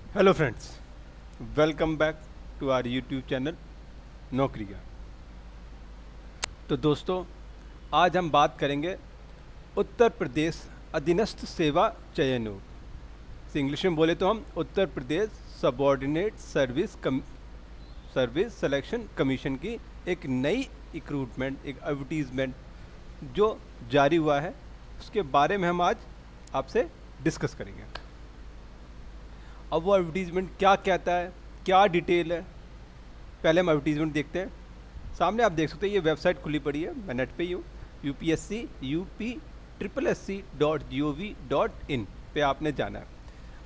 Hello friends, welcome back to our YouTube channel नौकरियाँ। तो दोस्तों, आज हम बात करेंगे उत्तर प्रदेश अधीनस्थ सेवा चयन। इंग्लिश में बोले तो हम Uttar Pradesh subordinate service selection commission की एक नई रिक्रूटमेंट, एक एडवर्टीजमेंट जो जारी हुआ है, उसके बारे में हम आज आपसे डिस्कस करेंगे। अब वो एडवर्टीज़मेंट क्या कहता है, क्या डिटेल है, पहले हम एडवर्टीज़मेंट देखते हैं। सामने आप देख सकते हैं, ये वेबसाइट खुली पड़ी है, मैं नेट पे ही हूँ। upsc.up.gov.in पे आपने जाना है।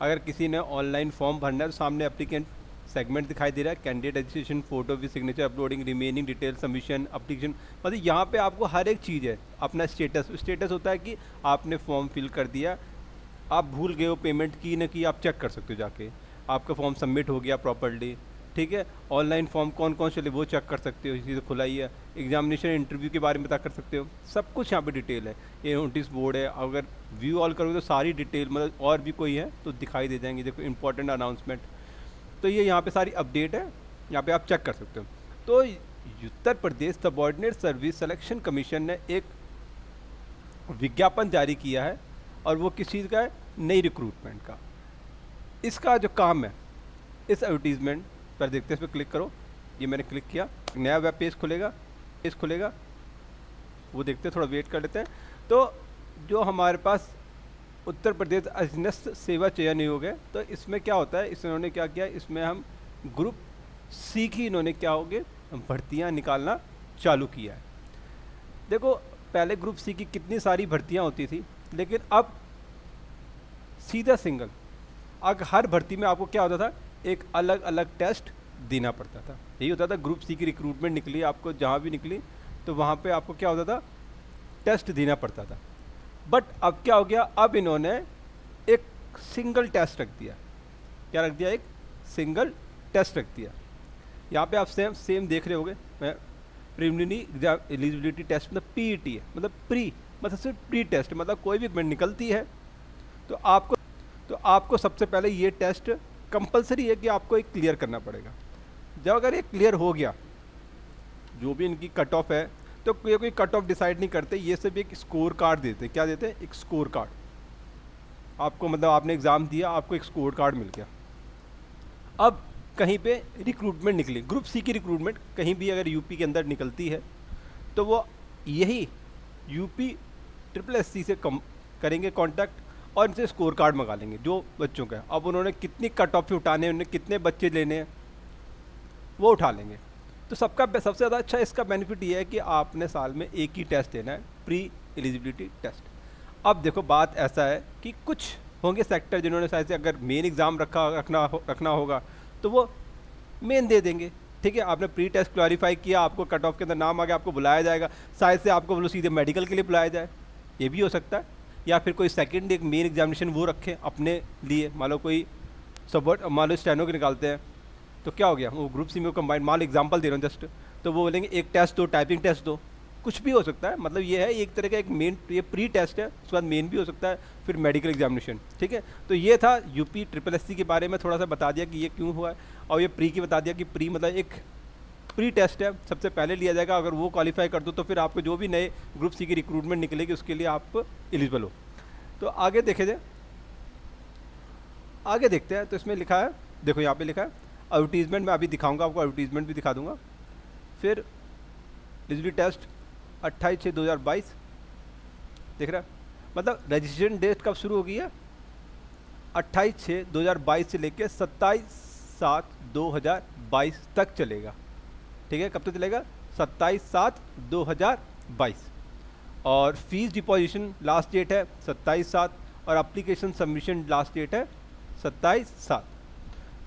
अगर किसी ने ऑनलाइन फॉर्म भरना है तो सामने एप्लीकेंट सेगमेंट दिखाई दे रहा है, candidate registration, photo with signature uploading, remaining detail, submission, application. मतलब यहाँ पे आपको हर एक चीज़ है। अपना स्टेटस होता है कि आपने फॉर्म फिल कर दिया, आप भूल गए हो पेमेंट की न की, आप चेक कर सकते हो जाके, आपका फॉर्म सबमिट हो गया प्रॉपर्ली। ठीक है, ऑनलाइन फॉर्म कौन कौन चले वो चेक कर सकते हो, इसी से खुला ही है। एग्जामिनेशन इंटरव्यू के बारे में पता कर सकते हो, सब कुछ यहाँ पे डिटेल है। ये नोटिस बोर्ड है, अगर व्यू ऑल करोगे तो सारी डिटेल, मतलब और भी कोई है तो दिखाई दे जाएंगे। देखो, इंपॉर्टेंट अनाउंसमेंट, तो ये यहाँ पे सारी अपडेट है, यहाँ पे आप चेक कर सकते हो। तो Uttar Pradesh subordinate service selection commission ने एक विज्ञापन जारी किया है, और वो किस चीज़ का है? नई रिक्रूटमेंट का। इसका जो काम है, इस एडवर्टीजमेंट पर देखते हैं, इस पर क्लिक करो। ये मैंने क्लिक किया, नया वेब पेज खुलेगा, वो देखते हैं, थोड़ा वेट कर लेते हैं। तो जो हमारे पास उत्तर प्रदेश अधीनस्थ सेवा चयन आयोग है, तो इसमें क्या होता है, इन्होंने क्या किया, इसमें हम ग्रुप सी की इन्होंने क्या हो गए भर्तियाँ निकालना चालू किया है। देखो, पहले ग्रुप सी की कितनी सारी भर्तियाँ होती थी, लेकिन अब सीधा सिंगल, अगर हर भर्ती में आपको क्या होता था, एक अलग अलग टेस्ट देना पड़ता था। यही होता था, ग्रुप सी की रिक्रूटमेंट निकली आपको जहाँ भी निकली, तो वहाँ पे आपको क्या होता था, टेस्ट देना पड़ता था। बट अब क्या हो गया, अब इन्होंने एक सिंगल टेस्ट रख दिया। क्या रख दिया? एक सिंगल टेस्ट रख दिया। यहाँ पे आप सेम देख रहे होगे, प्रिलिमिनरी एलिजिबिलिटी टेस्ट, मतलब पीईटी है, मतलब मतलब सिर्फ प्री टेस्ट, मतलब कोई भी गवर्नमेंट निकलती है तो आपको सबसे पहले ये टेस्ट कंपलसरी है कि आपको एक क्लियर करना पड़ेगा। जब अगर ये क्लियर हो गया, जो भी इनकी कट ऑफ है, तो कोई कट ऑफ डिसाइड नहीं करते, ये सब एक स्कोर कार्ड देते। क्या देते हैं? एक स्कोर कार्ड आपको, मतलब आपने एग्ज़ाम दिया, आपको एक स्कोर कार्ड मिल गया। अब कहीं पे रिक्रूटमेंट निकली, ग्रुप सी की रिक्रूटमेंट कहीं भी अगर यूपी के अंदर निकलती है, तो वो यही यूपी SSC से कम करेंगे कांटेक्ट, और इनसे स्कोर कार्ड मंगा लेंगे जो बच्चों का है। अब उन्होंने कितनी कट ऑफ उठाने हैं, उन्हें कितने बच्चे लेने हैं, वो उठा लेंगे। तो सबसे ज़्यादा अच्छा इसका बेनिफिट ये है कि आपने साल में एक ही टेस्ट देना है, प्री एलिजिबिलिटी टेस्ट। अब देखो, बात ऐसा है कि कुछ होंगे सेक्टर जिन्होंने शायद से अगर मेन एग्ज़ाम रखना होगा, तो वो मेन दे देंगे। ठीक है, आपने प्री टेस्ट क्लैरिफाई किया, आपको कट ऑफ के अंदर नाम आ गया, आपको बुलाया जाएगा, शायद से आपको बोलो सीधे मेडिकल के लिए बुलाया जाए, ये भी हो सकता है। या फिर कोई सेकंड एक मेन एग्जामिनेशन वो रखे अपने लिए, मान लो स्टेनो के निकालते हैं, तो क्या हो गया, वो ग्रुप सी में कंबाइंड, मान लो एग्जाम्पल दे रहा हूँ जस्ट, तो वो बोलेंगे एक टेस्ट दो, टाइपिंग टेस्ट दो, कुछ भी हो सकता है। मतलब ये है एक तरह का एक मेन, ये प्री टेस्ट है, उसके बाद मेन भी हो सकता है, फिर मेडिकल एग्जामिनेशन। ठीक है, तो ये था यूपी SSC के बारे में थोड़ा सा बता दिया कि ये क्यों हुआ है, और ये प्री की बता दिया कि प्री मतलब एक प्री टेस्ट है, सबसे पहले लिया जाएगा। अगर वो क्वालिफाई कर दो तो फिर आपको जो भी नए ग्रुप सी की रिक्रूटमेंट निकलेगी उसके लिए आप एलिजिबल हो। तो आगे देखते हैं। तो इसमें लिखा है, देखो यहाँ पे लिखा है एडवर्टीजमेंट, मैं अभी दिखाऊंगा आपको, एडवर्टीजमेंट भी दिखा दूंगा। फिर एलिजिबिलिटी टेस्ट 28/6/2022, देख रहा है, मतलब रजिस्ट्रेशन डेट कब शुरू होगी है, 28/6/2022 से लेकर 27/7/2022 तक चलेगा। ठीक है, कब तक चलेगा? 27/7/2022। और फीस डिपॉजिशन लास्ट डेट है 27/7, और एप्लीकेशन सबमिशन लास्ट डेट है 27/7।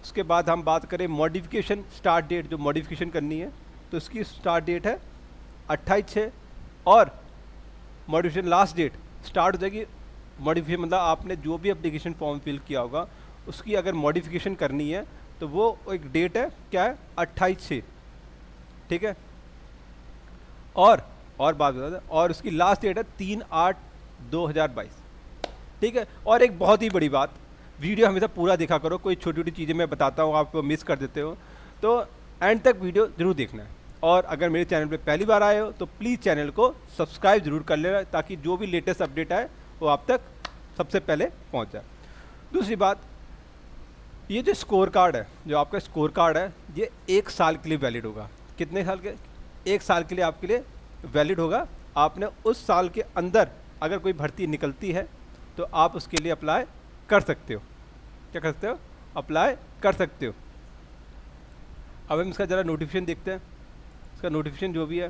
उसके बाद हम बात करें मॉडिफिकेशन स्टार्ट डेट, जो मॉडिफिकेशन करनी है तो उसकी स्टार्ट डेट है 28/6, और मॉडिफिकेशन लास्ट डेट स्टार्ट हो जाएगी। मॉडिफिकेशन मतलब आपने जो भी एप्लीकेशन फॉर्म फिल किया होगा उसकी अगर मॉडिफिकेशन करनी है तो वो एक डेट है, क्या है, 28/6। ठीक है, और बात बता दें, और उसकी लास्ट डेट है 3/8/2022। ठीक है, और एक बहुत ही बड़ी बात, वीडियो हमेशा पूरा देखा करो, कोई छोटी छोटी चीज़ें मैं बताता हूँ आप मिस कर देते हो, तो एंड तक वीडियो ज़रूर देखना है। और अगर मेरे चैनल पे पहली बार आए हो तो प्लीज़ चैनल को सब्सक्राइब जरूर कर लेना, ताकि जो भी लेटेस्ट अपडेट आए वो आप तक सबसे पहले पहुँच जाए। दूसरी बात, ये जो स्कोर कार्ड है, जो आपका स्कोर कार्ड है, ये 1 साल के लिए वैलिड होगा। कितने साल के? 1 साल के लिए आपके लिए वैलिड होगा। आपने उस साल के अंदर अगर कोई भर्ती निकलती है तो आप उसके लिए अप्लाई कर सकते हो। क्या कर सकते हो? अप्लाई कर सकते हो। अब हम इसका ज़रा नोटिफिकेशन देखते हैं, इसका नोटिफिकेशन जो भी है,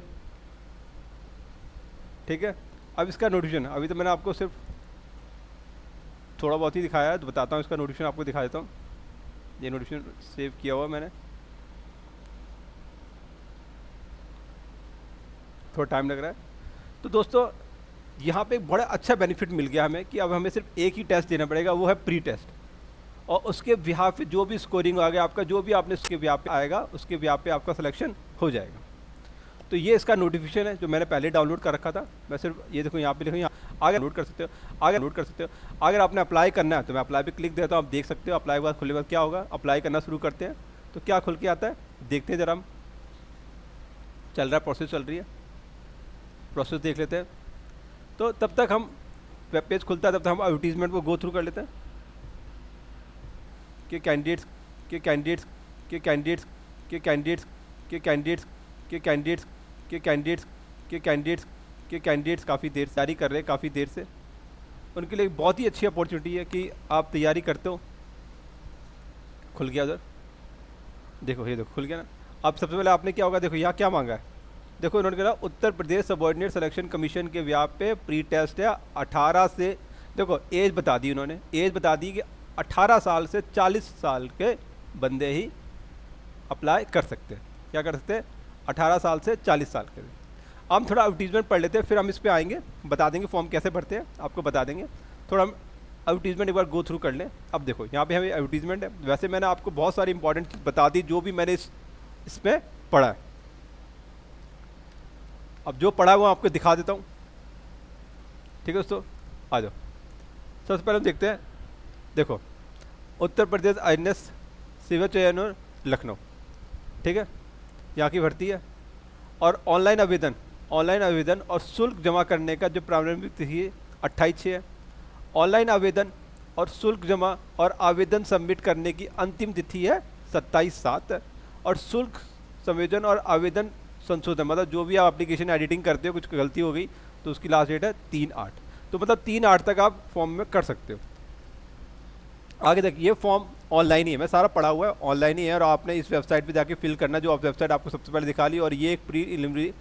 ठीक है। अब इसका नोटिफिकेशन, अभी तो मैंने आपको सिर्फ थोड़ा बहुत ही दिखाया है, तो बताता हूँ इसका नोटिफिकेशन आपको दिखा देता हूँ। ये नोटिफिकेशन सेव किया हुआ मैंने, थोड़ा टाइम लग रहा है। तो दोस्तों यहाँ पे एक बड़ा अच्छा बेनिफिट मिल गया हमें कि अब हमें सिर्फ एक ही टेस्ट देना पड़ेगा, वो है प्री टेस्ट, और उसके बिहाफ पे जो भी स्कोरिंग आ गया आपका, जो भी आपने उसके बिहाफ पे आएगा, उसके बिहाफ पे आपका सिलेक्शन हो जाएगा। तो ये इसका नोटिफिकेशन है जो मैंने पहले डाउनलोड कर रखा था। मैं सिर्फ ये देखो यहाँ पे लिखो, यहाँ आगे लोड कर सकते हो, आगे लोड कर सकते हो। अगर आपने अप्लाई करना है तो मैं अप्लाई पे क्लिक देता हूँ, आप देख सकते हो। अप्लाई के बाद खुलने के बाद क्या होगा, अप्लाई करना शुरू करते हैं तो क्या खुल के आता है देखते हैं ज़रा हम। चल रहा है, प्रोसेस चल रही है, प्रोसेस देख लेते हैं। तो तब तक हम, वेब पेज खुलता है तब तक हम एडवर्टीजमेंट को गो थ्रू कर लेते हैं कि कैंडिडेट्स के कैंडिडेट्स के कैंडिडेट्स के कैंडिडेट्स के कैंडिडेट्स के कैंडिडेट्स के कैंडिडेट्स के कैंडिडेट्स के कैंडिडेट्स काफ़ी देर से तैयारी कर रहे हैं, काफ़ी देर से। उनके लिए बहुत ही अच्छी अपॉर्चुनिटी है कि आप तैयारी करते हो। खुल गया उधर, देखो ये देखो खुल गया ना। अब सबसे पहले आपने क्या होगा, देखो यहाँ क्या मांगा है, देखो इन्होंने कहा Uttar Pradesh subordinate selection commission के व्याप पे प्री टेस्ट है 18 से, देखो एज बता दी उन्होंने, एज बता दी कि 18 साल से 40 साल के बंदे ही अप्लाई कर सकते हैं। क्या कर सकते हैं? 18 साल से 40 साल के। हम थोड़ा एडवर्टीजमेंट पढ़ लेते हैं, फिर हम इस पर आएंगे, बता देंगे फॉर्म कैसे भरते हैं, आपको बता देंगे। थोड़ा हम एडवर्टीजमेंट एक बार गो थ्रू कर लें। अब देखो यहाँ पे हमें एडवर्टीजमेंट है। वैसे मैंने आपको बहुत सारी इंपॉर्टेंट चीज़ बता दी जो भी मैंने इसमें पढ़ा है। अब जो पढ़ा है वो आपको दिखा देता हूँ, ठीक है दोस्तों, आ जाओ। सबसे पहले हम देखते हैं, देखो उत्तर प्रदेश INS सिविल चयन और लखनऊ, ठीक है, यहाँ की भर्ती है। और ऑनलाइन आवेदन और शुल्क जमा करने का जो प्रारंभिक तिथि है 28/6 है। ऑनलाइन आवेदन और शुल्क जमा और आवेदन सबमिट करने की अंतिम तिथि है 27/7 है। और शुल्क संयोजन और आवेदन संशोधन, मतलब जो भी आप एप्लीकेशन एडिटिंग करते हो, कुछ गलती हो गई तो उसकी लास्ट डेट है 3/8। तो मतलब 3/8 तक आप फॉर्म में कर सकते हो। आगे तक ये फॉर्म ऑनलाइन ही है, मैं सारा पढ़ा हुआ है, ऑनलाइन ही है। और आपने इस वेबसाइट पे जाके फिल करना, जो आप वेबसाइट आपको सबसे पहले दिखा ली। और ये एक प्रीलिमिनरी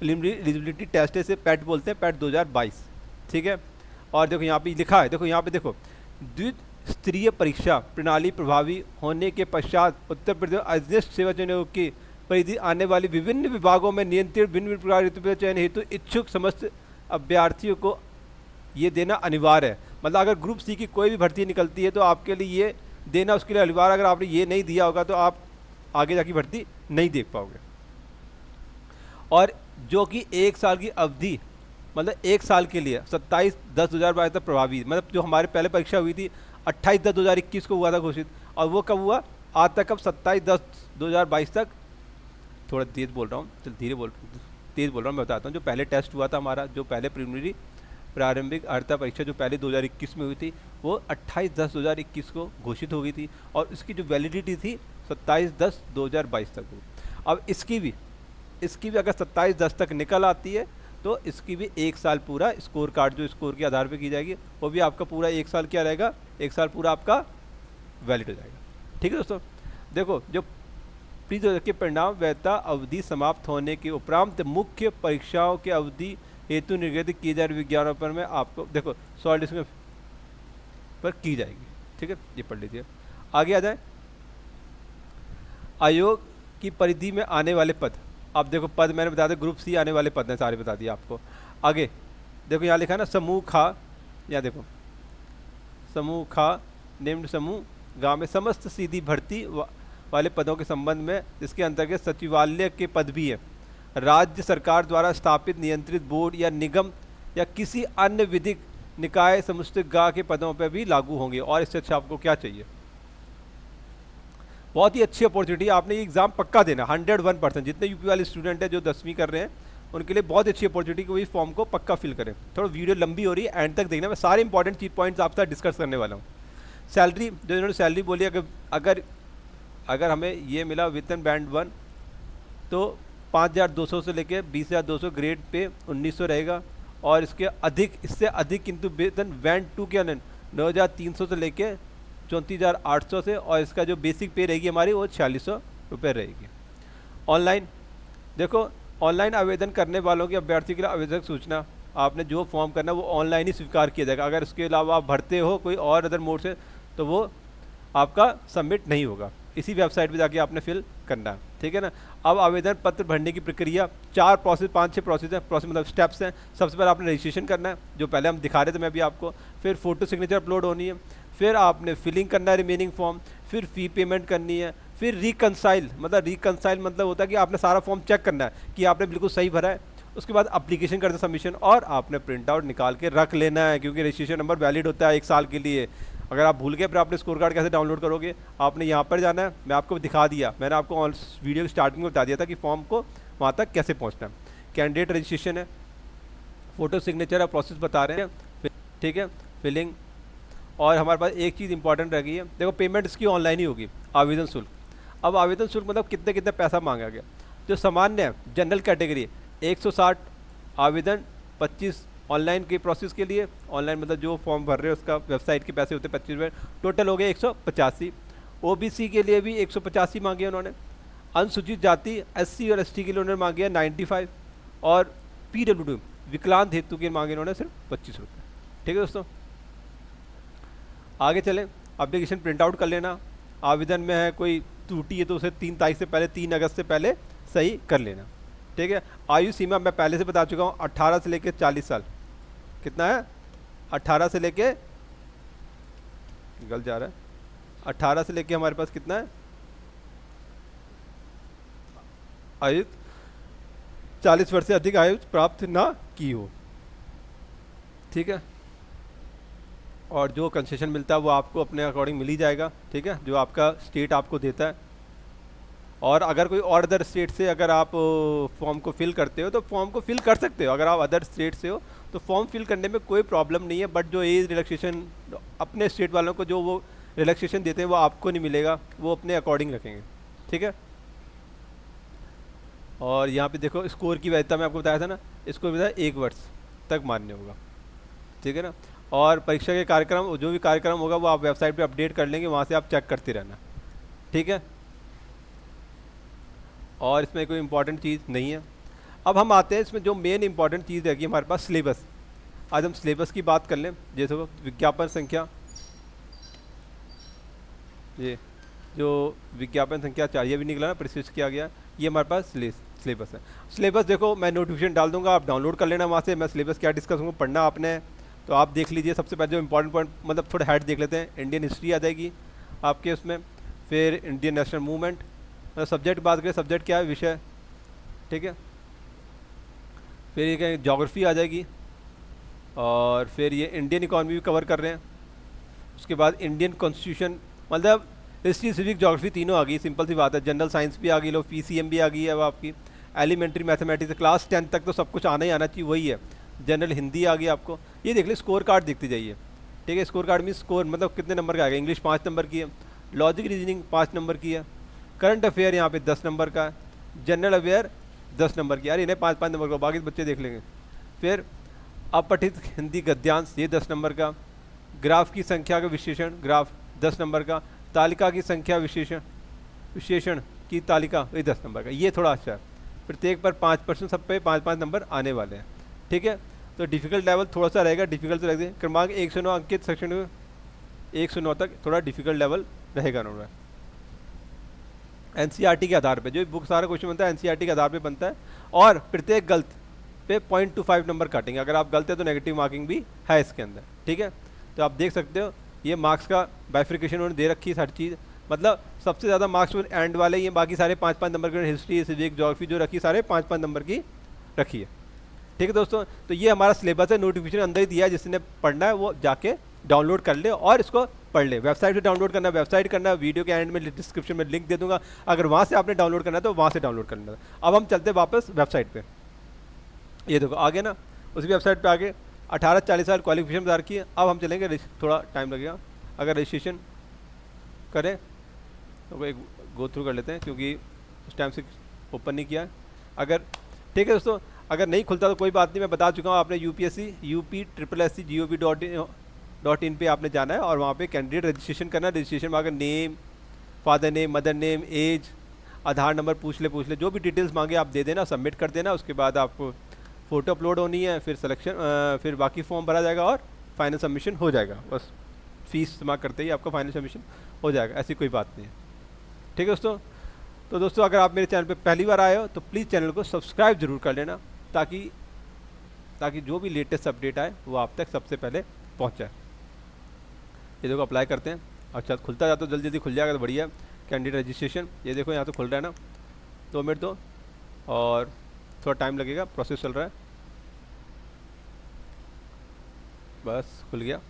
एलिजिबिलिटी टेस्ट है, इसे पैट बोलते हैं, पैट 2022, ठीक है। और देखो यहाँ पे लिखा है, देखो यहाँ पे देखो, द्विस्तरीय परीक्षा प्रणाली प्रभावी होने के पश्चात उत्तर प्रदेश INS सेवा चयन की परिधि आने वाली विभिन्न विभागों में नियंत्रित भिन्न प्रकार चयन हेतु इच्छुक समस्त अभ्यर्थियों को ये देना अनिवार्य है। मतलब अगर ग्रुप C की कोई भी भर्ती निकलती है तो आपके लिए ये देना उसके लिए अनिवार्य। अगर आपने ये नहीं दिया होगा तो आप आगे जाके भर्ती नहीं देख पाओगे। और जो कि 1 साल की अवधि, मतलब 1 साल के लिए 27/10/2022 तक प्रभावी, मतलब जो हमारे पहले परीक्षा हुई थी 28/10/2021 को हुआ था घोषित, और वो कब हुआ? आज तक, अब 27/10/2022 तक। थोड़ा तेज बोल रहा हूँ, चल तेज बोल रहा हूँ, मैं बताता हूँ। जो पहले टेस्ट हुआ था हमारा, जो पहले प्रीलिमिनरी प्रारंभिक अर्हता परीक्षा जो पहले 2021 में हुई थी, वो 28/10/2021 को घोषित हो गई थी। और इसकी जो वैलिडिटी थी 27/10/2022 तक हुई। अब इसकी भी अगर 27/10 तक निकल आती है तो इसकी भी 1 साल पूरा स्कोर कार्ड, जो स्कोर के आधार पे की जाएगी, वो भी आपका पूरा 1 साल क्या रहेगा, 1 साल पूरा आपका वैलिड हो जाएगा, ठीक है दोस्तों। देखो जो प्री के परिणाम वैधता अवधि समाप्त होने के उपरांत मुख्य परीक्षाओं के अवधि हेतु निर्धारित किए जा रहे विज्ञापन में आपको देखो सॉल्ट इसमें पर की जाएगी, ठीक है। ये पढ़ लीजिए। आगे आ जाए, आयोग की परिधि में आने वाले पद। अब देखो पद मैंने बता दिया, ग्रुप C आने वाले पद हैं, सारे बता दिए आपको। आगे देखो यहाँ लिखा है ना, समूह खा, यहाँ देखो समूह खा निम्न समूह गाँव में समस्त सीधी भर्ती वाले पदों के संबंध में, जिसके अंतर्गत सचिवालय के पद भी है। राज्य सरकार द्वारा स्थापित नियंत्रित बोर्ड या निगम या किसी अन्य विधिक निकाय समुच्चय गा के पदों पर भी लागू होंगे। और इससे अच्छा आपको क्या चाहिए? बहुत ही अच्छी अपॉर्चुनिटी, आपने ये एग्जाम पक्का देना 101%। जितने यूपी वाले स्टूडेंट हैं जो 10वीं कर रहे हैं उनके लिए बहुत अच्छी अपॉर्चुनिटी कि वो इस फॉर्म को पक्का फिल करें। थोड़ा वीडियो लंबी हो रही है, एंड तक देखना, मैं सारे इंपॉर्टेंट चीज पॉइंट्स आपके साथ डिस्कस करने वाला हूँ। सैलरी, जो इन्होंने सैलरी बोली, अगर अगर हमें ये मिला वेतन बैंड 1 तो 5,200 से लेके 20,200, ग्रेड पे 1,900 रहेगा। और इससे अधिक किंतु वेतन बैंड 2 के अंदर 9,300 से लेके 34,800 से, और इसका जो बेसिक पे रहेगी हमारी वो 4,600 रुपये रहेगी। ऑनलाइन देखो, ऑनलाइन आवेदन करने वालों की अभ्यर्थी के लिए आवेदक सूचना, आपने जो फॉर्म करना है वो ऑनलाइन ही स्वीकार किया जाएगा। अगर इसके अलावा आप भरते हो कोई और अदर मोड से तो वो आपका सबमिट नहीं होगा, इसी वेबसाइट पे जाके आपने फिल करना है, ठीक है ना। अब आवेदन पत्र भरने की प्रक्रिया 5-6 प्रोसेस है, प्रोसेस मतलब स्टेप्स हैं। सबसे पहले आपने रजिस्ट्रेशन करना है, जो पहले हम दिखा रहे थे मैं भी आपको, फिर फोटो सिग्नेचर अपलोड होनी है, फिर आपने फिलिंग करना है रिमेनिंग फॉर्म, फिर फ़ी पेमेंट करनी है, फिर रिकनसाइल मतलब होता है कि आपने सारा फॉर्म चेक करना है कि आपने बिल्कुल सही भरा है। उसके बाद अप्लीकेशन करना सबमिशन, और आपने प्रिंट आउट निकाल के रख लेना है, क्योंकि रजिस्ट्रेशन नंबर वैलिड होता है 1 साल के लिए। अगर आप भूल गए फिर आपने स्कोर कार्ड कैसे डाउनलोड करोगे? आपने यहाँ पर जाना है, मैं आपको दिखा दिया, मैंने आपको वीडियो की स्टार्टिंग में बता दिया था कि फॉर्म को वहाँ तक कैसे पहुँचना है। कैंडिडेट रजिस्ट्रेशन है, फ़ोटो सिग्नेचर है, प्रोसेस बता रहे हैं, ठीक है, फिलिंग। और हमारे पास एक चीज़ इंपॉर्टेंट रह गई है, देखो पेमेंट इसकी ऑनलाइन ही होगी। आवेदन शुल्क, अब आवेदन शुल्क मतलब कितने पैसा मांगा गया। जो सामान्य है, जनरल कैटेगरी 160, आवेदन 25 ऑनलाइन की प्रोसेस के लिए, ऑनलाइन मतलब जो फॉर्म भर रहे हो उसका वेबसाइट के पैसे होते हैं 25 रुपये, टोटल हो गए 185। ओबीसी के लिए भी 185 मांगे उन्होंने। अनुसूचित जाति SC और ST के लिए उन्होंने मांगे 95, और PWD विकलांग हेतु के मांगे उन्होंने सिर्फ 25 रुपये, ठीक है दोस्तों। आगे चलें, एप्लीकेशन प्रिंट आउट कर लेना, आवेदन में है कोई त्रुटि है तो उसे 3 तारीख से पहले, 3 अगस्त से पहले सही कर लेना, ठीक है। आयु सीमा मैं पहले से बता चुका हूँ, 18 से लेकर 40 साल। कितना है? 18 से लेके, गलत जा रहा है, 18 से लेके हमारे पास कितना है आयु, 40 वर्ष से अधिक आयु प्राप्त ना की हो, ठीक है। और जो कंसेशन मिलता है वो आपको अपने अकॉर्डिंग मिल ही जाएगा, ठीक है, जो आपका स्टेट आपको देता है। और अगर कोई और अदर स्टेट से अगर आप फॉर्म को फिल करते हो तो फॉर्म को फिल कर सकते हो, अगर आप अदर स्टेट से हो तो फॉर्म फिल करने में कोई प्रॉब्लम नहीं है। बट जो एज रिलैक्सेशन अपने स्टेट वालों को जो वो रिलैक्सेशन देते हैं वो आपको नहीं मिलेगा, वो अपने अकॉर्डिंग रखेंगे, ठीक है। और यहाँ पे देखो स्कोर की वैधता मैं आपको बताया था ना, स्कोर वैधता 1 वर्ष तक मान्य होगा, ठीक है ना। और परीक्षा के कार्यक्रम, जो भी कार्यक्रम होगा वो आप वेबसाइट पे अपडेट कर लेंगे, वहाँ से आप चेक करते रहना, ठीक है। और इसमें कोई इंपॉर्टेंट चीज़ नहीं है। अब हम आते हैं इसमें जो मेन इंपॉर्टेंट चीज़ रहेगी हमारे पास, सिलेबस। आज हम सिलेबस की बात कर लें। जैसे वो विज्ञापन संख्या, ये जो विज्ञापन संख्या 4 ये भी निकला ना, प्रिसिस किया गया, ये हमारे पास सिलेबस है। सिलेबस देखो मैं नोटिफिकेशन डाल दूंगा, आप डाउनलोड कर लेना वहाँ से। मैं सिलेबस क्या डिस्कस करूँगा, पढ़ना आपने है, तो आप देख लीजिए। सबसे पहले जो इंपॉर्टेंट पॉइंट मतलब थोड़ा हेड देख लेते हैं। इंडियन हिस्ट्री आ जाएगी आपके उसमें, फिर इंडियन नेशनल मूवमेंट, सब्जेक्ट बात करें, सब्जेक्ट क्या है, विषय, ठीक है। फिर ये क्या, ज्योग्राफी आ जाएगी, और फिर ये इंडियन इकॉनमी भी कवर कर रहे हैं। उसके बाद इंडियन कॉन्स्टिट्यूशन, मतलब हिस्ट्री, सिविक, ज्योग्राफी तीनों आ गई, सिंपल सी बात है। जनरल साइंस भी आ गई, लो PCM भी आ गई है अब आपकी। एलिमेंट्री मैथमेटिक्स क्लास 10 तक तो सब कुछ आना ही आना चाहिए, वही है। जनरल हिंदी आ गई आपको। ये देख ली, स्कोर कार्ड देखते जाइए, ठीक है। स्कोर कार्ड में स्कोर मतलब कितने नंबर का आएगा। इंग्लिश 5 नंबर की है, लॉजिक रीजनिंग 5 नंबर की है, करंट अफेयर यहाँ पे 10 नंबर का है, जनरल अवेयर 10 नंबर की, यार इन्हें 5-5 नंबर का, बाकी बच्चे देख लेंगे। फिर अपठित हिंदी गद्यांश, ये 10 नंबर का। ग्राफ की संख्या का विश्लेषण, ग्राफ 10 नंबर का। तालिका की संख्या विशेषण की तालिका, ये 10 नंबर का। ये थोड़ा अच्छा है, प्रत्येक पर 5%, सब पे 5-5 नंबर आने वाले हैं, ठीक है। तो डिफिकल्ट लेवल थोड़ा सा रहेगा, डिफिकल्ट तो रहेगा। क्रमांक 109 अंकित सेक्शन में 109 तक थोड़ा डिफिकल्ट लेवल रहेगा उन्होंने। NCERT के आधार पे जो बुक सारा क्वेश्चन बनता है NCERT के आधार पे बनता है, और प्रत्येक गलत पे 0.25 नंबर काटेंगे। अगर आप गलत है तो नेगेटिव मार्किंग भी है इसके अंदर, ठीक है। तो आप देख सकते हो ये मार्क्स का बाइफिकेशन उन्होंने दे रखी है हर चीज़, मतलब सबसे ज़्यादा मार्क्स एंड वाले, ये बाकी सारे 5-5 नंबर के। हिस्ट्री, सिविक, ज्योग्राफी जो रखी सारे 5-5 नंबर की रखी है, ठीक है दोस्तों, तो ये हमारा सिलेबस है, नोटिफिकेशन अंदर ही दिया है, जिसने पढ़ना है वो जाके डाउनलोड कर ले और इसको पढ़ ले। वेबसाइट से डाउनलोड करना है, वेबसाइट करना है, वीडियो के एंड में डिस्क्रिप्शन में लिंक दे दूंगा, अगर वहाँ से आपने डाउनलोड करना है तो वहाँ से डाउनलोड कर लेना। अब हम चलते हैं वापस वेबसाइट पे। ये देखो आगे ना, उसी वेबसाइट पे आगे 18-40 साल क्वालिफिकेशन बता रखी है। अब हम चलेंगे, थोड़ा टाइम लगेगा, अगर रजिस्ट्रेशन करें तो एक गो थ्रू कर लेते हैं, क्योंकि उस टाइम से ओपन नहीं किया है। अगर ठीक है दोस्तों, अगर नहीं खुलता तो कोई बात नहीं, मैं बता चुका हूँ, आपने UPSC UP/SC.gov.in पे आपने जाना है और वहाँ पे कैंडिडेट रजिस्ट्रेशन करना है। रजिस्ट्रेशन में अगर name, father name, mother name, age, Aadhaar number पूछ ले, जो भी डिटेल्स मांगे आप दे देना, सबमिट कर देना। उसके बाद आपको फ़ोटो अपलोड होनी है, फिर सिलेक्शन, फिर बाकी फॉर्म भरा जाएगा और फाइनल सबमिशन हो जाएगा। बस फीस जमा करते ही आपका फाइनल सबमिशन हो जाएगा, ऐसी कोई बात नहीं है। ठीक है दोस्तों, तो दोस्तों अगर आप मेरे चैनल पे पहली बार आए हो तो प्लीज़ चैनल को सब्सक्राइब जरूर कर लेना, ताकि जो भी लेटेस्ट अपडेट आए वो आप तक सबसे पहले पहुंच जाए। ये देखो अप्लाई करते हैं, अच्छा खुलता जाता तो जल्दी जल्दी खुल जाएगा तो बढ़िया। कैंडिडेट रजिस्ट्रेशन, ये देखो यहाँ तो खुल रहा है ना, 2 मिनट दो और थोड़ा टाइम लगेगा, प्रोसेस चल रहा है। बस खुल गया,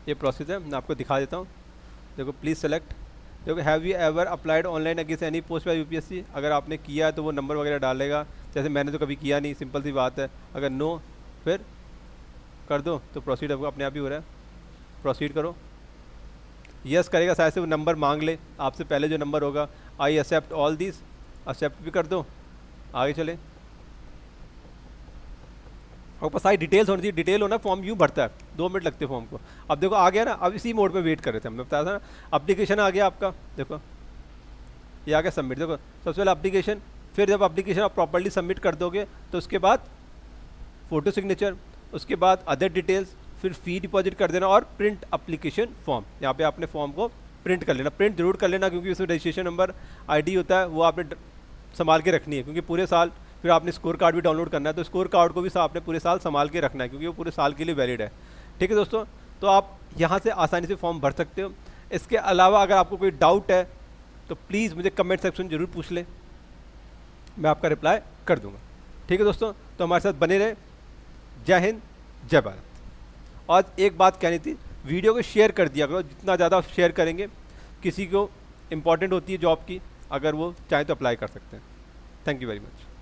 ये प्रोसेस है, मैं आपको दिखा देता हूँ। देखो प्लीज़ सेलेक्ट, देखो have you ever applied online against any post by UPSC, अगर आपने किया है तो वो नंबर वगैरह डालेगा, जैसे मैंने तो कभी किया नहीं, सिंपल सी बात है। अगर नो फिर कर दो तो प्रोसीड अपने आप ही हो रहा है, प्रोसीड करो। यस करेगा, शायद से वो नंबर मांग ले आपसे पहले जो नंबर होगा। I accept all this, accept भी कर दो, आगे चले। और पास सारी डिटेल्स होनी चाहिए, डिटेल होना, फॉर्म यूँ भरता है, 2 मिनट लगते हैं फॉर्म को। अब देखो आ गया ना, अब इसी मोड में वेट कर रहे थे, हमने बताया था ना। एप्लीकेशन आ गया आपका, देखो ये आ गया सबमिट। देखो सबसे पहले एप्लीकेशन, फिर जब एप्लीकेशन आप प्रॉपर्ली सबमिट कर दोगे तो उसके बाद फ़ोटो सिग्नेचर, उसके बाद अदर डिटेल्स, फिर फ़ी डिपॉजिट कर देना और प्रिंट एप्लीकेशन फॉर्म। यहाँ पे आपने फॉर्म को प्रिंट कर लेना, प्रिंट जरूर कर लेना, क्योंकि उसमें रजिस्ट्रेशन नंबर, ID होता है, वो आपने संभाल के रखनी है, क्योंकि पूरे साल। फिर आपने स्कोर कार्ड भी डाउनलोड करना है, तो स्कोर कार्ड को भी आपने पूरे साल संभाल के रखना है, क्योंकि वो पूरे साल के लिए वैलिड है। ठीक है दोस्तों, तो आप यहाँ से आसानी से फॉर्म भर सकते हो। इसके अलावा अगर आपको कोई डाउट है तो प्लीज़ मुझे कमेंट सेक्शन जरूर पूछ ले, मैं आपका रिप्लाई कर दूंगा। ठीक है दोस्तों, तो हमारे साथ बने रहे। जय हिंद, जय भारत। और एक बात कहनी थी, वीडियो को शेयर कर दिया करो, जितना ज़्यादा शेयर करेंगे, किसी को इम्पोर्टेंट होती है जॉब की, अगर वो चाहे तो अप्लाई कर सकते हैं। Thank you very much.